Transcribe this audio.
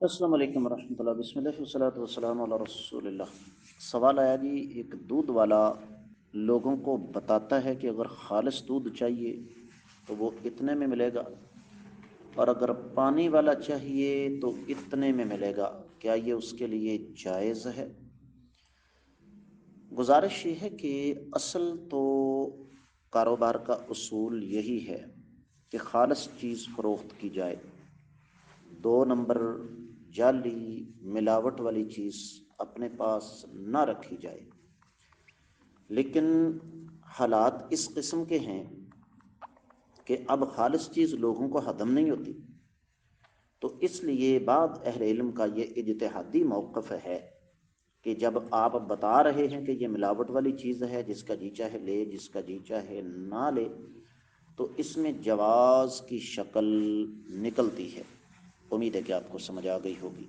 السلام علیکم ورحمۃ اللہ، بسم اللہ والصلاۃ والسلام علی رسول اللہ۔ سوال آیا جی، ایک دودھ والا لوگوں کو بتاتا ہے کہ اگر خالص دودھ چاہیے تو وہ اتنے میں ملے گا، اور اگر پانی والا چاہیے تو اتنے میں ملے گا، کیا یہ اس کے لیے جائز ہے؟ گزارش یہ ہے کہ اصل تو کاروبار کا اصول یہی ہے کہ خالص چیز فروخت کی جائے، 2 نمبر جعلی ملاوٹ والی چیز اپنے پاس نہ رکھی جائے۔ لیکن حالات اس قسم کے ہیں کہ اب خالص چیز لوگوں کو ہضم نہیں ہوتی، تو اس لیے بعض اہل علم کا یہ اجتہادی موقف ہے کہ جب آپ بتا رہے ہیں کہ یہ ملاوٹ والی چیز ہے، جس کا جی چاہے لے، جس کا جی چاہے نہ لے، تو اس میں جواز کی شکل نکلتی ہے۔ امید ہے کہ آپ کو سمجھ آ گئی ہوگی۔